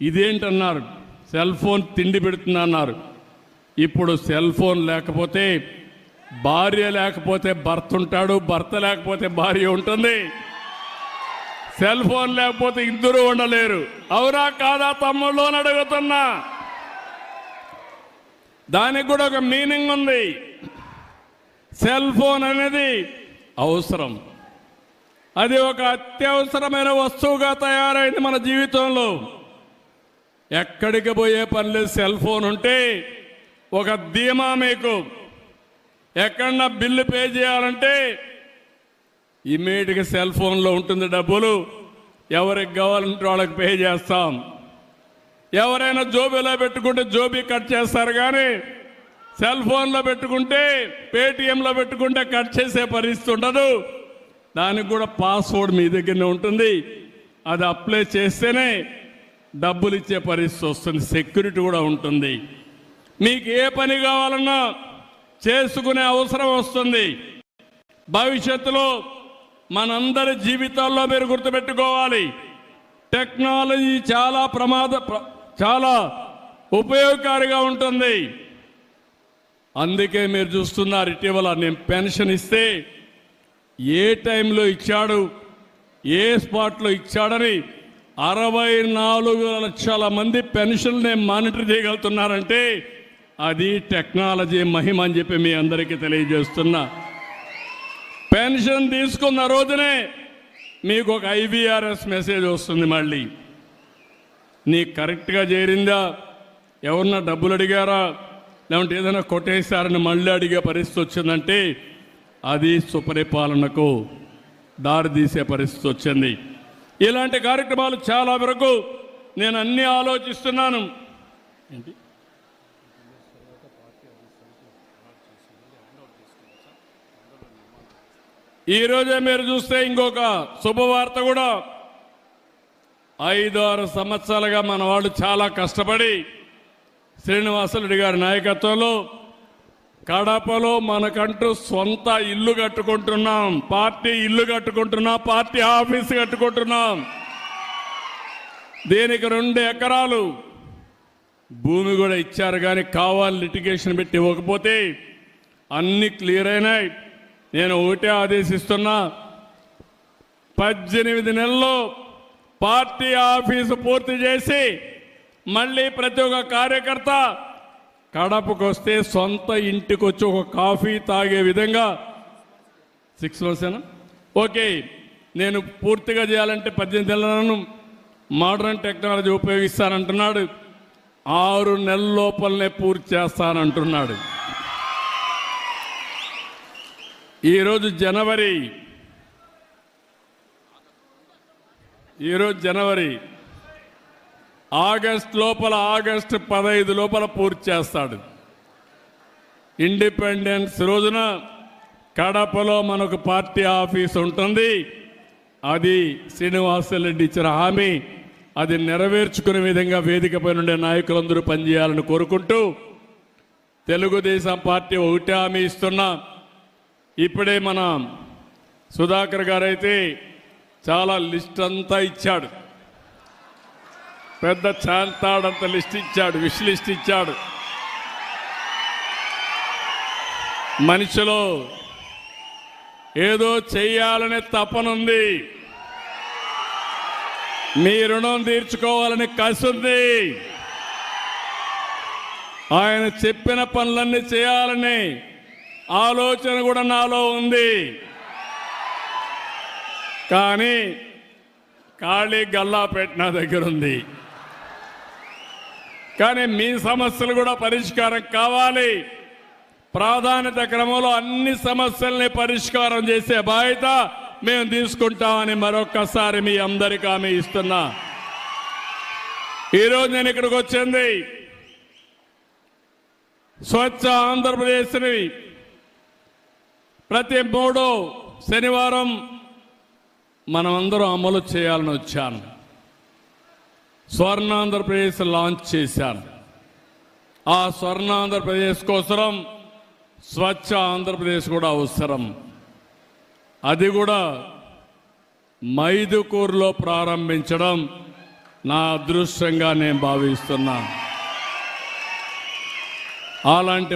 ఇదేంటన్నారు, cell phone తిండి పెడుతుందన్నారు. ఇప్పుడు cell phone లేకపోతే భార్య లేకపోతే భర్త ఉంటాడు, భర్త లేకపోతే భార్య ఉంటుంది. సెల్ ఫోన్ లేకపోతే ఇద్దరు ఉండలేరు. అవునా కాదా తమ్ముళ్ళు అని అడుగుతున్నా. దానికి కూడా ఒక మీనింగ్ ఉంది. సెల్ ఫోన్ అనేది అవసరం, అది ఒక అత్యవసరమైన వస్తువుగా తయారైంది మన జీవితంలో. ఎక్కడికి పోయే పని లేదు, సెల్ ఫోన్ ఉంటే ఒక ధీమా. మీకు ఎక్కడన్నా బిల్లు పే చేయాలంటే ఇమ్మీడియట్గా సెల్ ఫోన్లో ఉంటుంది డబ్బులు. ఎవరికి కావాలంటే వాళ్ళకి పే చేస్తాం. ఎవరైనా జోబీలో పెట్టుకుంటే జోబీ కట్ చేస్తారు, కానీ సెల్ ఫోన్లో పెట్టుకుంటే పేటిఎంలో పెట్టుకుంటే కట్ చేసే పరిస్థితి ఉండదు. దానికి కూడా పాస్వర్డ్ మీ దగ్గరనే ఉంటుంది. అది అప్లై చేస్తేనే డబ్బులు ఇచ్చే పరిస్థితి వస్తుంది, సెక్యూరిటీ కూడా ఉంటుంది. మీకు ఏ పని కావాలన్నా చేసుకునే అవసరం వస్తుంది. భవిష్యత్తులో మనందరి జీవితాల్లో మీరు గుర్తుపెట్టుకోవాలి, టెక్నాలజీ చాలా ఉపయోగకారిగా ఉంటుంది. అందుకే మీరు చూస్తున్నారు, ఇటీవల నేను పెన్షన్ ఇస్తే ఏ టైంలో ఇచ్చాడు, ఏ స్పాట్లో ఇచ్చాడని 64 లక్షల మంది పెన్షన్నే మానిటర్ చేయగలుగుతున్నారంటే అది టెక్నాలజీ మహిమ అని చెప్పి మీ అందరికీ తెలియజేస్తున్నా. పెన్షన్ తీసుకున్న రోజునే మీకు ఒక IVRS మెసేజ్ వస్తుంది. మళ్ళీ నీకు కరెక్ట్గా చేరిందా, ఎవరన్నా డబ్బులు అడిగారా, లేదంటే ఏదైనా కొట్టేశారని మళ్ళీ అడిగే పరిస్థితి వచ్చిందంటే అది సుపరిపాలనకు దారితీసే పరిస్థితి వచ్చింది. ఇలాంటి కార్యక్రమాలు చాలా వరకు నేను అన్నీ ఆలోచిస్తున్నాను. ఏంటి ఈరోజే మీరు చూస్తే ఇంకొక శుభవార్త కూడా, 5-6 సంవత్సరాలుగా మన వాళ్ళు చాలా కష్టపడి శ్రీనివాసరెడ్డి గారి నాయకత్వంలో కడపలో మనకంటూ సొంత ఇల్లు కట్టుకుంటున్నాం, పార్టీ ఇల్లు కట్టుకుంటున్నాం, పార్టీ ఆఫీస్ కట్టుకుంటున్నాం. దీనికి 2 ఎకరాలు భూమి కూడా ఇచ్చారు, కానీ కావాలి లిటిగేషన్ పెట్టి ఇవ్వకపోతే అన్ని క్లియర్ అయినాయి. నేను ఒకటే ఆదేశిస్తున్నా, 18 నెలల్లో పార్టీ ఆఫీసు పూర్తి చేసి మళ్ళీ ప్రతి ఒక్క కార్యకర్త కడపకు వస్తే సొంత ఇంటికి వచ్చి ఒక కాఫీ తాగే విధంగా 6 months ఓకే. నేను పూర్తిగా చేయాలంటే 18 నెలలను మోడర్న్ టెక్నాలజీ ఉపయోగిస్తానంటున్నాడు. 6 నెలల లోపలనే పూర్తి చేస్తానంటున్నాడు. ఈరోజు జనవరి, ఆగస్టు 15 లోపల పూర్తి చేస్తాడు. ఇండిపెండెన్స్ రోజున కడపలో మనకు పార్టీ ఆఫీస్ ఉంటుంది. అది శ్రీనివాసరెడ్డి ఇచ్చిన హామీ, అది నెరవేర్చుకునే విధంగా వేదికపై నుండే నాయకులందరూ పనిచేయాలని కోరుకుంటూ, తెలుగుదేశం పార్టీ ఒకటే హామీ ఇస్తున్నా. ఇప్పుడే మన సుధాకర్ గారైతే చాలా లిస్ట్ అంతా ఇచ్చాడు, పెద్ద చాంతాడంత లిస్ట్ ఇచ్చాడు, విష్ లిస్ట్ ఇచ్చాడు. మనిషిలో ఏదో చెయ్యాలనే తపనుంది, మీ రుణం తీర్చుకోవాలని కసి ఉంది, ఆయన చెప్పిన పనులన్నీ చేయాలని ఆలోచన కూడా నాలో ఉంది. కానీ ఖాళీ గల్లాపేట నా దగ్గర ఉంది. కానీ మీ సమస్యలు కూడా పరిష్కారం కావాలి. ప్రాధాన్యత క్రమంలో అన్ని సమస్యల్ని పరిష్కారం చేసే బాధ్యత మేము తీసుకుంటామని మరొక్కసారి మీ అందరికీ హామీ ఇస్తున్నా. ఈరోజు నేను ఇక్కడికి వచ్చింది స్వచ్ఛ ఆంధ్రప్రదేశ్ని ప్రతి 3వ శనివారం మనమందరం అమలు చేయాలని వచ్చాను. స్వర్ణాంధ్రప్రదేశ్ లాంచ్ చేశాను. ఆ స్వర్ణాంధ్రప్రదేశ్ కోసం స్వచ్ఛ ఆంధ్రప్రదేశ్ కూడా అవసరం. అది కూడా మైదుకూరులో ప్రారంభించడం నా అదృష్టంగా నేను భావిస్తున్నా. అలాంటి